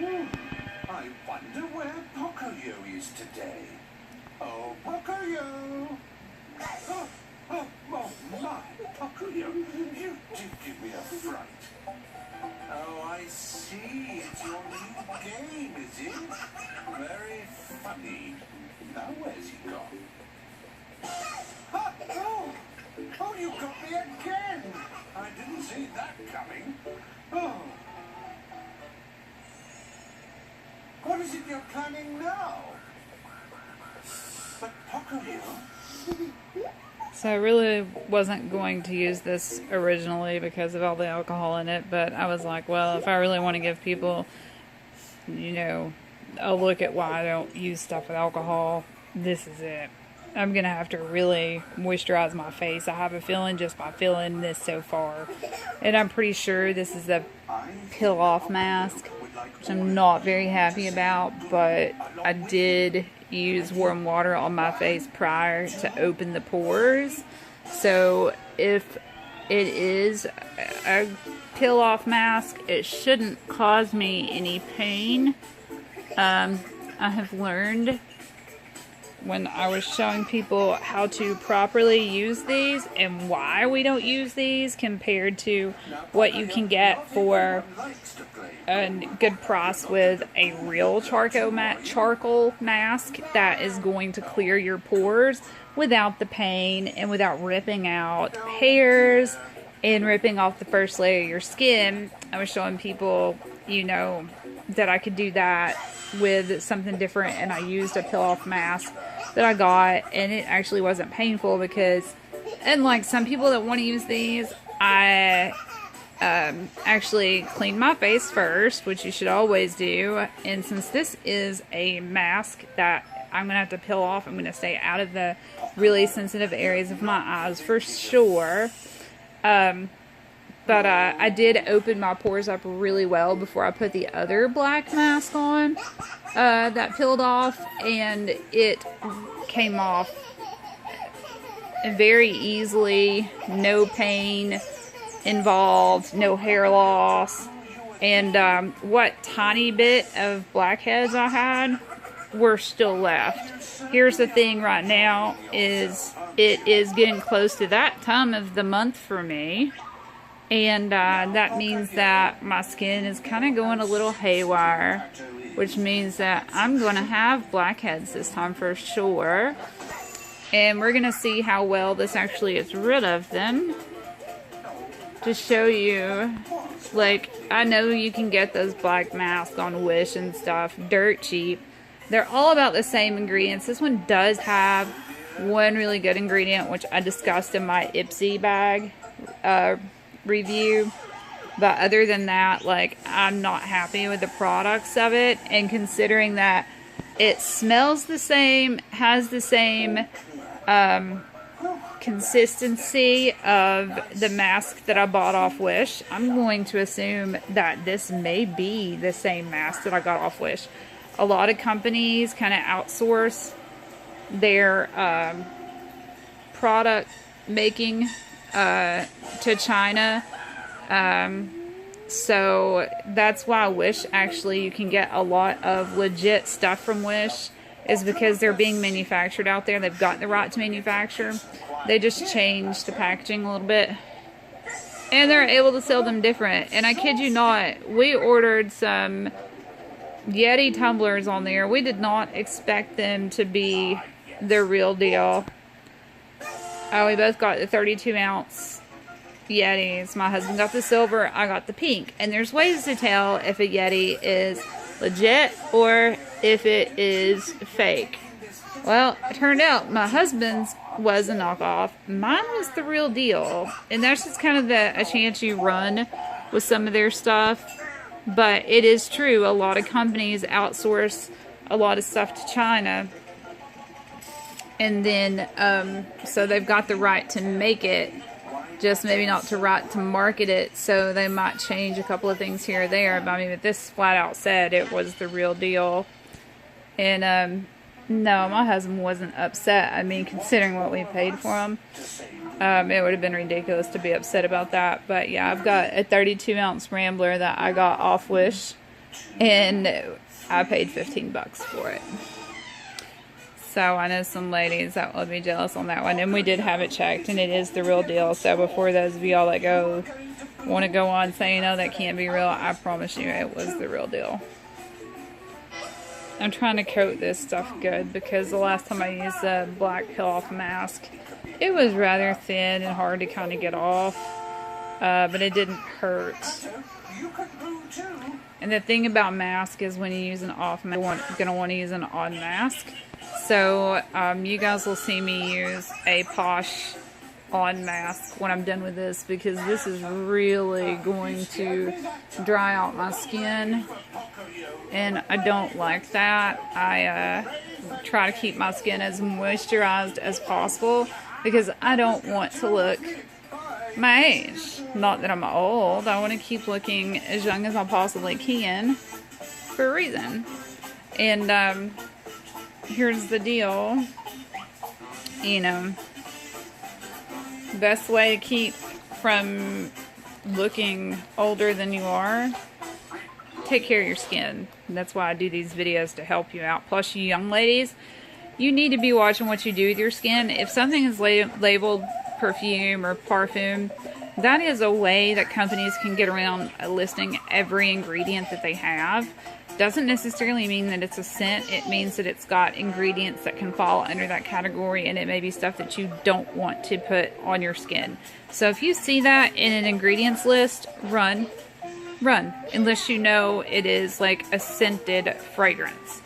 I wonder where Pocoyo is today. Oh, Pocoyo! Oh, my, Pocoyo, you did give me a fright. Oh, I see. It's your new game, is it? Very funny. Now, where's he gone? Oh, you got me again! I didn't see that coming. Oh. What is it you're planning now? But Pocoyo... So I really wasn't going to use this originally because of all the alcohol in it, but I was like, well, if I really want to give people, you know, a look at why I don't use stuff with alcohol, this is it. I'm going to have to really moisturize my face. I have a feeling just by feeling this so far. And I'm pretty sure this is the peel-off mask, which I'm not very happy about, but I did use warm water on my face prior to open the pores. So if it is a peel-off mask, it shouldn't cause me any pain. I have learned when I was showing people how to properly use these and why we don't use these compared to what you can get for a good price with a real charcoal mask that is going to clear your pores without the pain and without ripping out hairs and ripping off the first layer of your skin. I was showing people, you know, that I could do that with something different, and I used a peel-off mask that I got, and it actually wasn't painful because, unlike some people that want to use these, I actually cleaned my face first, which you should always do. And since this is a mask that I'm going to have to peel off, I'm going to stay out of the really sensitive areas of my eyes for sure. But I did open my pores up really well before I put the other black mask on that peeled off, and it came off very easily, no pain involved, no hair loss, and what tiny bit of blackheads I had were still left. Here's the thing right now is it is getting close to that time of the month for me. And that means that my skin is kind of going a little haywire, which means that I'm going to have blackheads this time for sure. And we're going to see how well this actually gets rid of them. To show you, like, I know you can get those black masks on Wish and stuff, dirt cheap. They're all about the same ingredients. This one does have one really good ingredient, which I discussed in my Ipsy bag review, but other than that, like, I'm not happy with the products of it. And considering that it smells the same, has the same consistency of the mask that I bought off Wish, I'm going to assume that this may be the same mask that I got off Wish. A lot of companies kind of outsource their product making to China, so that's why Wish, actually, you can get a lot of legit stuff from Wish, is because they're being manufactured out there. They've got the right to manufacture. They just changed the packaging a little bit, and they're able to sell them different. And I kid you not, we ordered some Yeti tumblers on there. We did not expect them to be the real deal. We both got the 32-ounce Yetis. My husband got the silver, I got the pink. And there's ways to tell if a Yeti is legit or if it is fake. Well, it turned out my husband's was a knockoff. Mine was the real deal. And that's just kind of a chance you run with some of their stuff. But it is true, a lot of companies outsource a lot of stuff to China. And then, so they've got the right to make it, just maybe not the right to market it, so they might change a couple of things here or there. But I mean, this flat out said it was the real deal. And, no, my husband wasn't upset. I mean, considering what we paid for him, it would have been ridiculous to be upset about that. But yeah, I've got a 32-ounce Rambler that I got off Wish and I paid 15 bucks for it. So I know some ladies that will be jealous on that one, and we did have it checked, and it is the real deal. So before those of y'all that want to go on saying, "Oh, that can't be real," I promise you it was the real deal. I'm trying to coat this stuff good because the last time I used the Blauq peel-off mask, it was rather thin and hard to kind of get off, but it didn't hurt. And the thing about mask is when you use an off mask, you're going to want to use an on mask. So you guys will see me use a Posh on mask when I'm done with this, because this is really going to dry out my skin, and I don't like that. I try to keep my skin as moisturized as possible because I don't want to look my age. Not that I'm old. I want to keep looking as young as I possibly can for a reason. And here's the deal, you know, best way to keep from looking older than you are, take care of your skin. And that's why I do these videos, to help you out. Plus, you young ladies, you need to be watching what you do with your skin. If something is labeled perfume or parfum, that is a way that companies can get around listing every ingredient that they have. Doesn't necessarily mean that it's a scent. It means that it's got ingredients that can fall under that category, and it may be stuff that you don't want to put on your skin. So if you see that in an ingredients list, run, unless you know it is like a scented fragrance.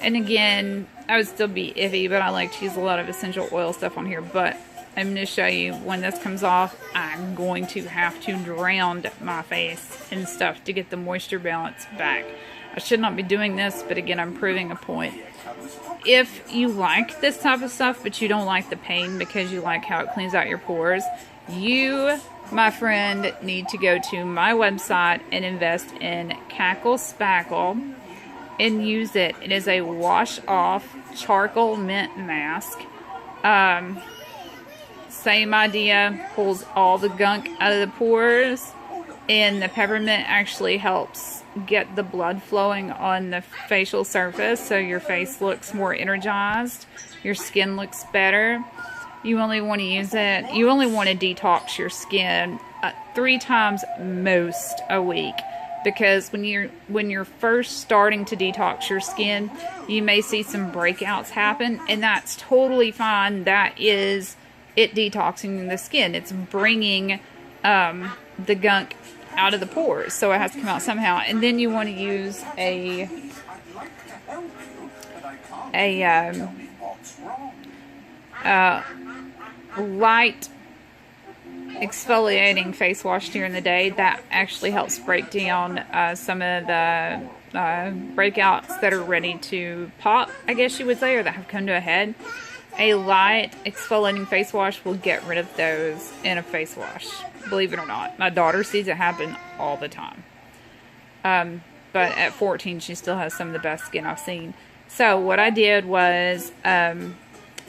And again, I would still be iffy, but I like to use a lot of essential oil stuff on here. But I'm going to show you when this comes off, I'm going to have to drown my face and stuff to get the moisture balance back. I should not be doing this, but again, I'm proving a point. If you like this type of stuff, but you don't like the pain because you like how it cleans out your pores, you, my friend, need to go to my website and invest in Cackle Spackle and use it. It is a wash-off charcoal mint mask. Same idea, pulls all the gunk out of the pores, and the peppermint actually helps get the blood flowing on the facial surface, so your face looks more energized, your skin looks better. You only want to use it, you only want to detox your skin 3 times most a week, because when you're first starting to detox your skin, you may see some breakouts happen, and that's totally fine. That is it detoxing the skin. It's bringing the gunk out of the pores, so it has to come out somehow. And then you want to use a light exfoliating face wash during the day that actually helps break down some of the breakouts that are ready to pop, I guess you would say, or that have come to a head. A light exfoliating face wash will get rid of those in a face wash. Believe it or not. My daughter sees it happen all the time. But at 14, she still has some of the best skin I've seen. So what I did was I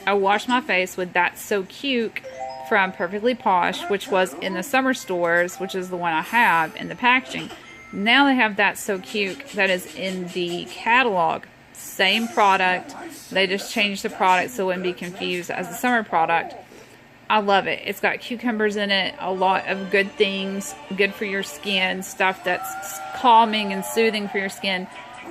washed my face with That's So Cute from Perfectly Posh, which was in the summer stores, which is the one I have in the packaging. Now they have That's So Cute that is in the catalog. Same product. They just changed the product so it wouldn't be confused as a summer product. I love it. It's got cucumbers in it, a lot of good things, good for your skin, stuff that's calming and soothing for your skin.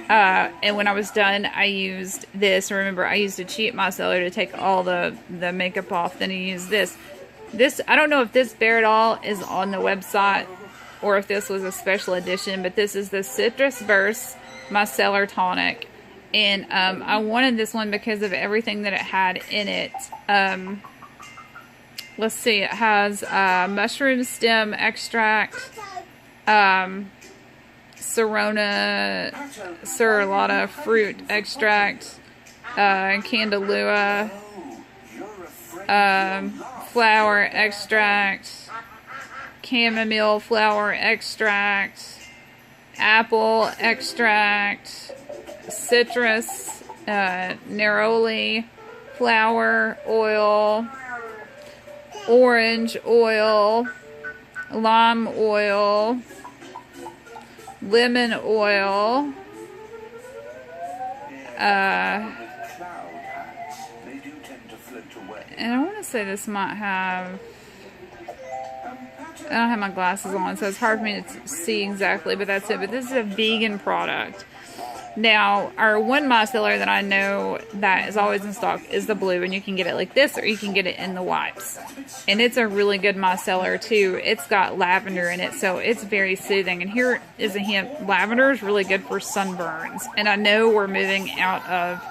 And when I was done, I used this. Remember, I used a cheat micellar to take all the makeup off. Then I used this. This, I don't know if this Baradol is on the website or if this was a special edition, but this is the Citrus Burst Micellar Tonic. And I wanted this one because of everything that it had in it. Let's see, it has mushroom stem extract, Serralata fruit extract, Candelua, flower extract, chamomile flower extract, apple extract, citrus, neroli flower oil, orange oil, lime oil, lemon oil. With cloud hats, they do tend to float away. And I want to say this might have... I don't have my glasses on, so it's hard for me to see exactly, but that's it. But this is a vegan product. Now, our one micellar that I know that is always in stock is the blue, and you can get it like this, or you can get it in the wipes. And it's a really good micellar too. It's got lavender in it, so it's very soothing. And here is a hint: lavender is really good for sunburns. And I know we're moving out of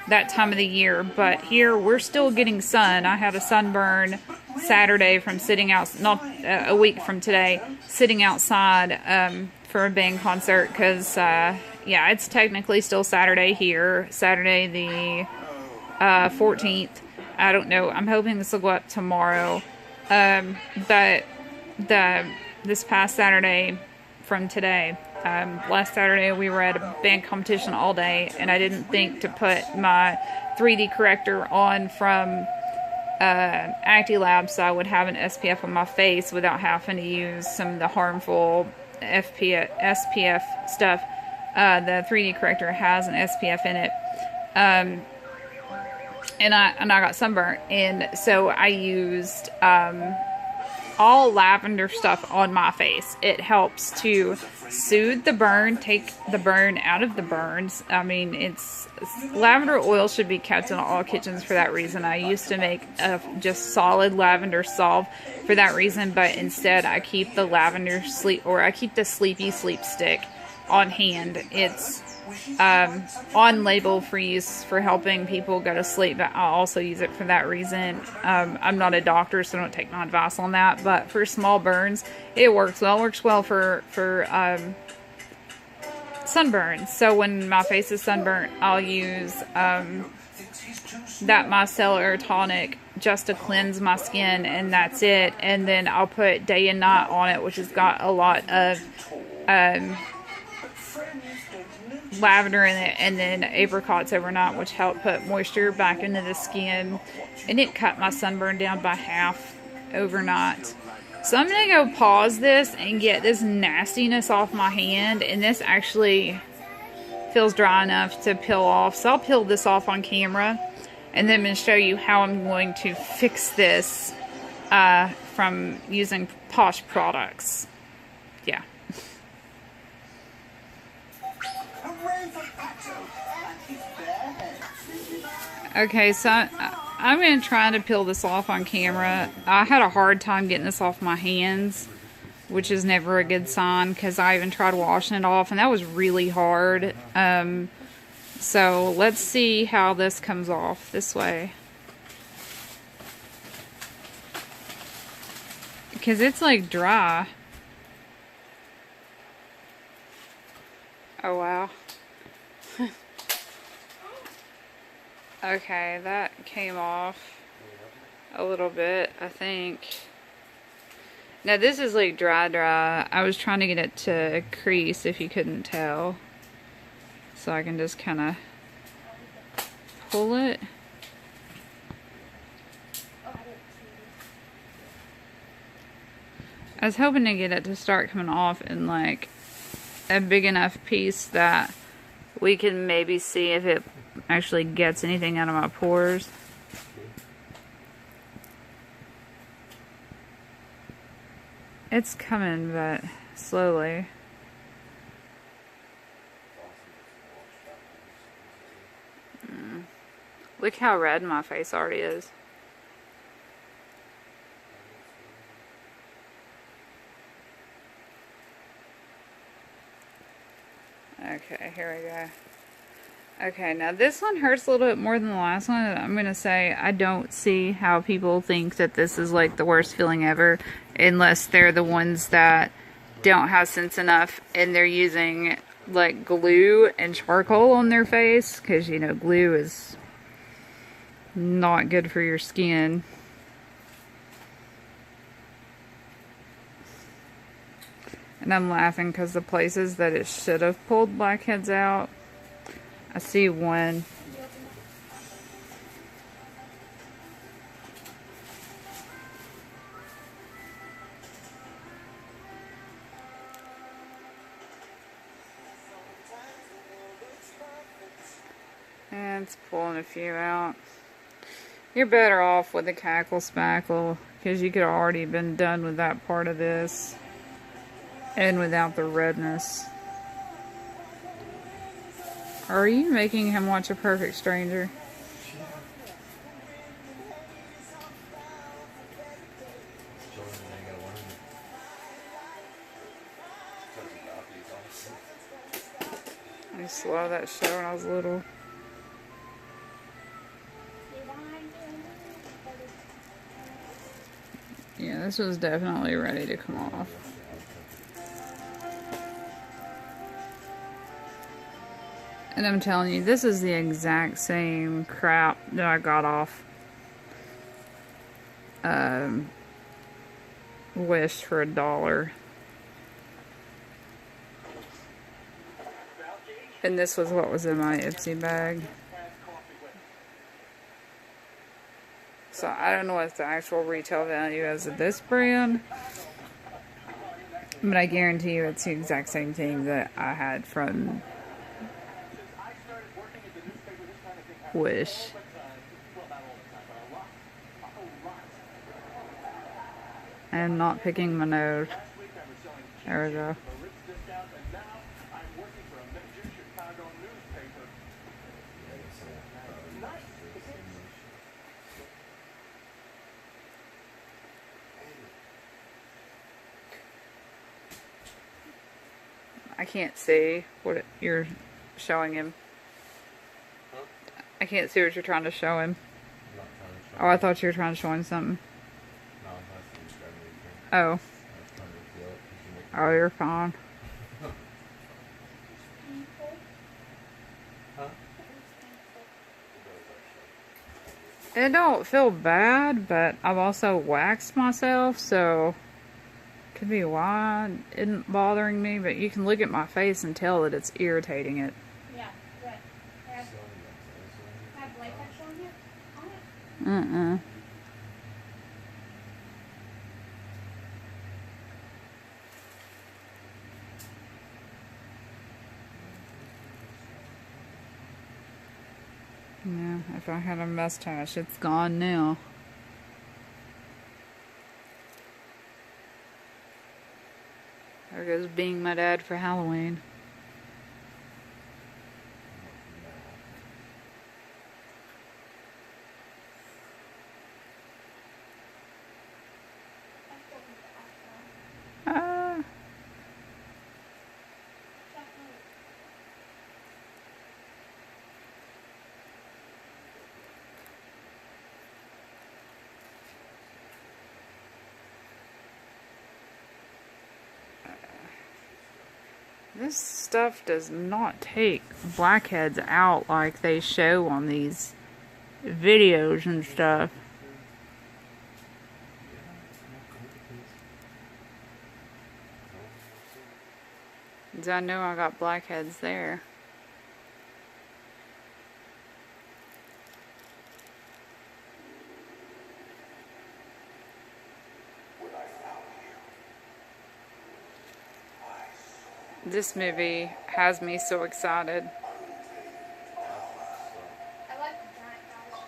that time of the year, but here we're still getting sun. I had a sunburn Saturday from sitting out, not a week from today, sitting outside for a band concert, because yeah, it's technically still Saturday here, Saturday the 14th. I don't know, I'm hoping this will go up tomorrow, but this past Saturday from today, last Saturday we were at a band competition all day, and I didn't think to put my 3D corrector on from ActiLab so I would have an SPF on my face without having to use some of the harmful SPF stuff. The 3D corrector has an SPF in it, and I got sunburnt, and so I used all lavender stuff on my face. It helps to soothe the burn, take the burn out of the burns. I mean, lavender oil should be kept in all kitchens for that reason. I used to make a just solid lavender salve for that reason, but instead I keep the lavender I keep the sleepy sleep stick on hand. It's on label for use for helping people go to sleep, but I also use it for that reason. I'm not a doctor, so don't take my advice on that, but for small burns it works well. It works well for sunburns. So when my face is sunburnt, I'll use that micellar tonic just to cleanse my skin, and that's it. And then I'll put day and night on it, which has got a lot of lavender in it, and then apricots overnight, which help put moisture back into the skin, and it cut my sunburn down by half overnight. So I'm gonna go pause this and get this nastiness off my hand, and this actually feels dry enough to peel off, so I'll peel this off on camera, and then I'm going to show you how I'm going to fix this from using Posh products. Yeah. Okay, so I'm going to try to peel this off on camera. I had a hard time getting this off my hands, which is never a good sign, because I even tried washing it off, and that was really hard. So let's see how this comes off this way. Because it's like dry. Oh wow. Okay, that came off a little bit, I think. Now this is like dry. I was trying to get it to crease, if you couldn't tell. So I can just kind of pull it. I was hoping to get it to start coming off in like a big enough piece that we can maybe see if it actually gets anything out of my pores. It's coming, but slowly. Look how red my face already is. Okay, here we go. Okay, now this one hurts a little bit more than the last one. I'm going to say I don't see how people think that this is like the worst feeling ever, unless they're the ones that don't have sense enough and they're using like glue and charcoal on their face, because you know glue is not good for your skin. And I'm laughing because the places that it should have pulled blackheads out, I see one. And it's pulling a few out. You're better off with the cackle spackle because you could have already been done with that part of this and without the redness. Are you making him watch A Perfect Stranger? I used to love that show when I was little. Yeah, this was definitely ready to come off. And I'm telling you, this is the exact same crap that I got off Wish for $1. And this was what was in my Ipsy bag. So I don't know what the actual retail value is of this brand, but I guarantee you it's the exact same thing that I had from Wish. I am not picking my nose. There we go. I can't see what you're showing him. I can't see what you're trying to show him. Oh, I thought you were trying to show him something. Oh. Oh, you're fine. It don't feel bad, but I've also waxed myself, so could be why it isn't bothering me, but you can look at my face and tell that it's irritating it. Yeah, good. Have latex on here? Yeah, if I had a mustache, it's gone now. There goes being my dad for Halloween. This stuff does not take blackheads out like they show on these videos and stuff. I know I got blackheads there. This movie has me so excited. I like the giant guys.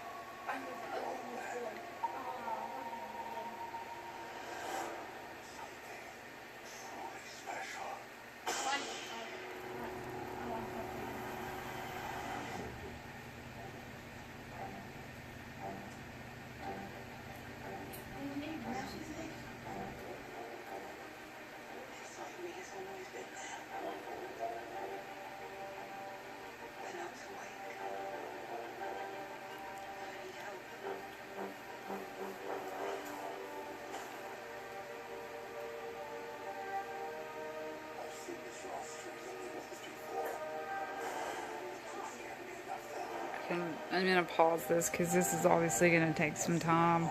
I'm gonna pause this because this is obviously gonna take some time.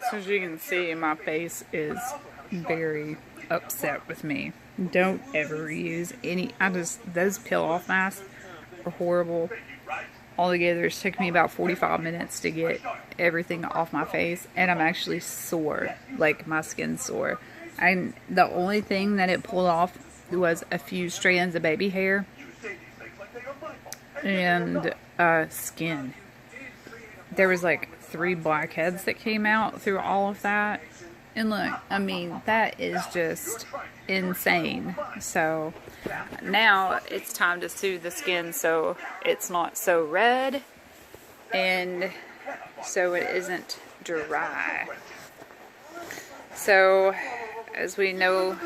So as you can see, my face is very upset with me. Don't ever use any, those peel-off masks are horrible. Altogether, it took me about 45 minutes to get everything off my face, and I'm actually sore, like my skin's sore. And the only thing that it pulled off was a few strands of baby hair and skin. There was like 3 blackheads that came out through all of that. And look, I mean, that is just insane. So now it's time to soothe the skin so it's not so red and so it isn't dry. So as we know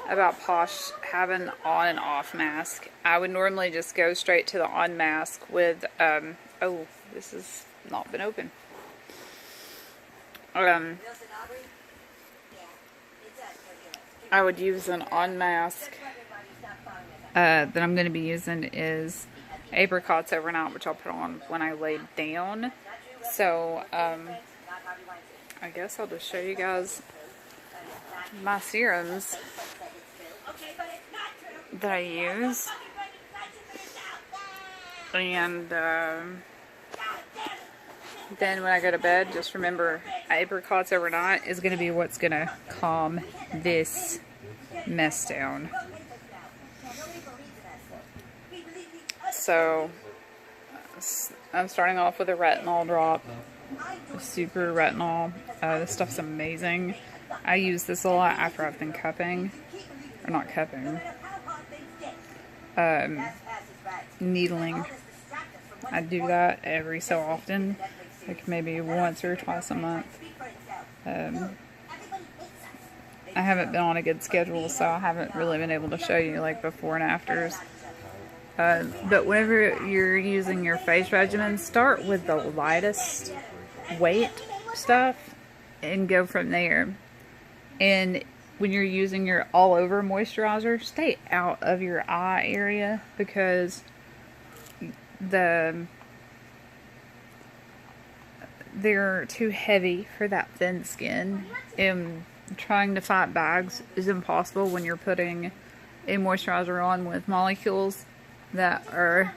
about Posh having on and off mask, I would normally just go straight to the on mask with, oh, this has not been open. I would use an on mask that I'm going to be using is apricots overnight, which I'll put on when I lay down. So, I guess I'll just show you guys my serums that I use. And then when I go to bed, just remember apricots overnight is going to be what's going to calm this mess down. So I'm starting off with a retinol drop, a super retinol. This stuff's amazing. I use this a lot after I've been cupping, or not cupping, needling. I do that every so often, like maybe once or twice a month. I haven't been on a good schedule, so I haven't really been able to show you like before and afters. But whenever you're using your face regimen, start with the lightest weight stuff and go from there. And when you're using your all over moisturizer, stay out of your eye area because they're too heavy for that thin skin, and trying to fight bags is impossible when you're putting a moisturizer on with molecules that are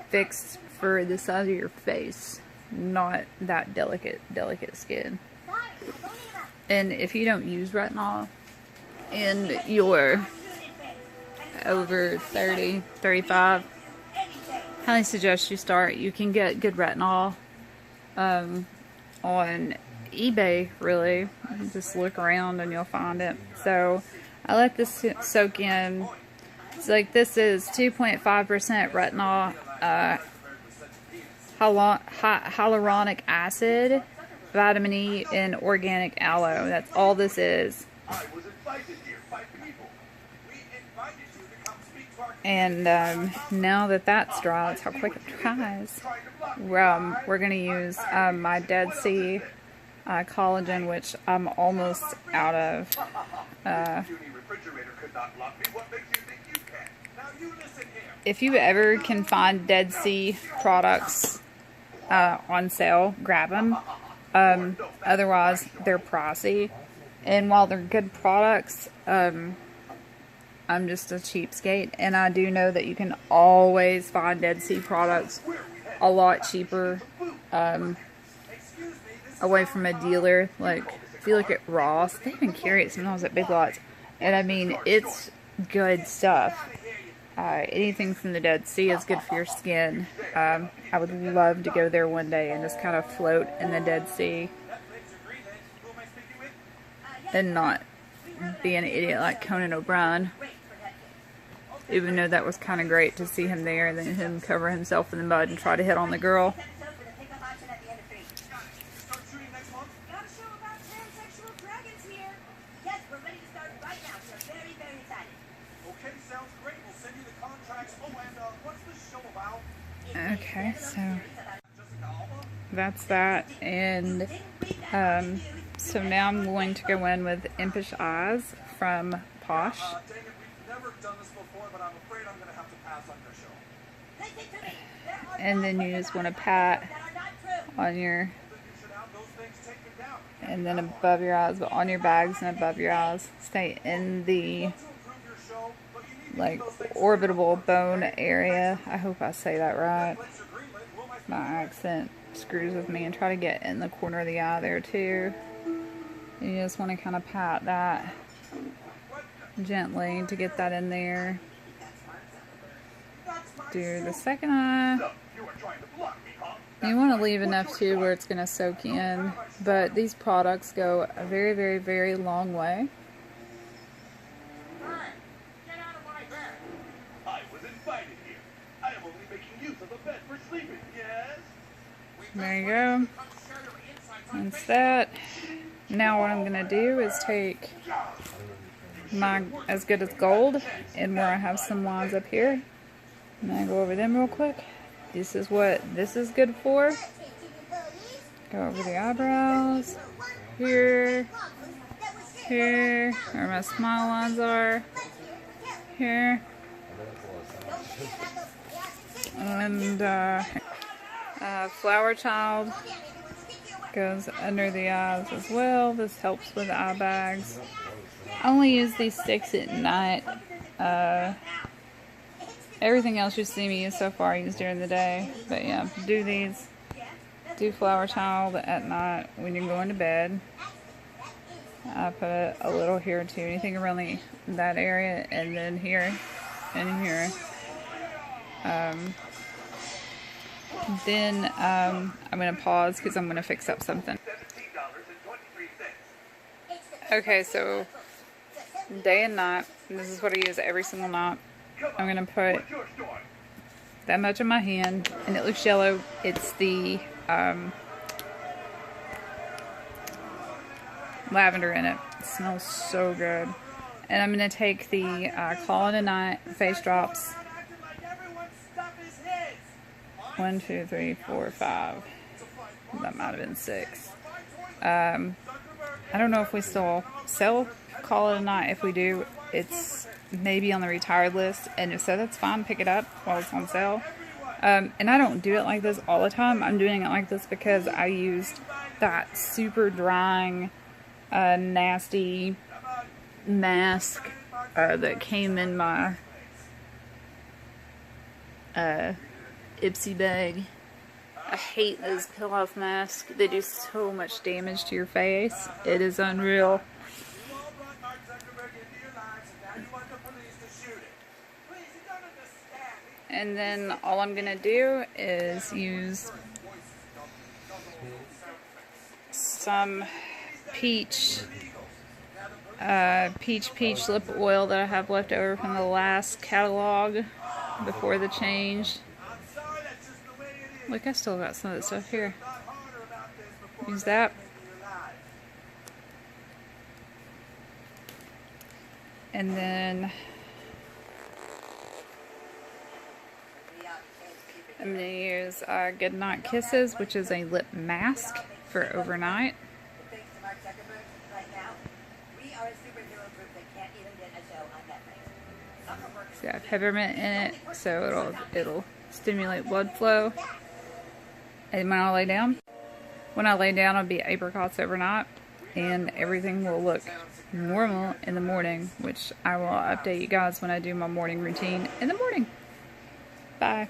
fixed for the size of your face, not that delicate skin. And if you don't use retinol and you're over 30, 35, highly suggest you start. You can get good retinol on eBay, really. Just look around and you'll find it. So I let this soak in. It's like this is 2.5% retinol, hyaluronic acid, vitamin E, and organic aloe. That's all this is. And now that that's dry, that's how quick it dries. We're going to use my Dead Sea collagen, which I'm almost out of. If you ever can find Dead Sea products on sale, grab them. Otherwise, they're pricey. And while they're good products, I'm just a cheapskate. And I do know that you can always find Dead Sea products a lot cheaper away from a dealer. Like, if you look at Ross, they even carry it sometimes at Big Lots. And I mean, it's good stuff. Anything from the Dead Sea is good for your skin. I would love to go there one day and just kind of float in the Dead Sea and not be an idiot like Conan O'Brien. Even though that was kind of great to see him there and then him cover himself in the mud and try to hit on the girl. Okay, so that's that, and so now I'm going to go in with Impish Eyes from Posh. And then you just want to pat on your, and then above your eyes, but on your bags and above your eyes. Stay in the like orbital bone area. I hope I say that right. My accent screws with me. And try to get in the corner of the eye there too. You just want to kind of pat that gently to get that in there. Do the second eye. Look, you were trying to block me, huh? You want to leave enough too where it's going to soak in, but these products go a very, very, very long way. Hey, get out of my bed! I was invited here. I am only making use of the bed for sleeping, yes? There you go. That's that. Now what I'm going to do is take my As Good as Gold, and where I have some lines up here, and I go over them real quick. This is what this is good for. Go over the eyebrows, here, here, where my smile lines are, here, and Flower Child goes under the eyes as well. This helps with eye bags. I only use these sticks at night. Everything else you see me use so far I use during the day. But yeah, do these. Do Flower Child at night when you're going to bed. I put a little here too. Anything around that area, and then here and here. Then I'm going to pause because I'm going to fix up something. Okay, so day and night, and this is what I use every single night. I'm going to put that much in my hand, and it looks yellow. It's the lavender in it. It smells so good. And I'm going to take the Call It a Night face drops. 1, 2, 3, 4, 5. That might have been 6. I don't know if we still sell Call It a Night. If we do, it's maybe on the retired list, and if so, that's fine. Pick it up while it's on sale. And I don't do it like this all the time. I'm doing it like this because I used that super drying, nasty mask that came in my Ipsy bag. I hate those peel-off masks. They do so much damage to your face. It is unreal. And then all I'm gonna do is use some peach lip oil that I have left over from the last catalog before the change. Look, I still got some of that stuff here. Use that. And then I'm going to use Goodnight Kisses, which is a lip mask for overnight. It's got peppermint in it, so it'll stimulate blood flow. And when I lay down, I'll be apricots overnight, and everything will look normal in the morning, which I will update you guys when I do my morning routine in the morning. Bye.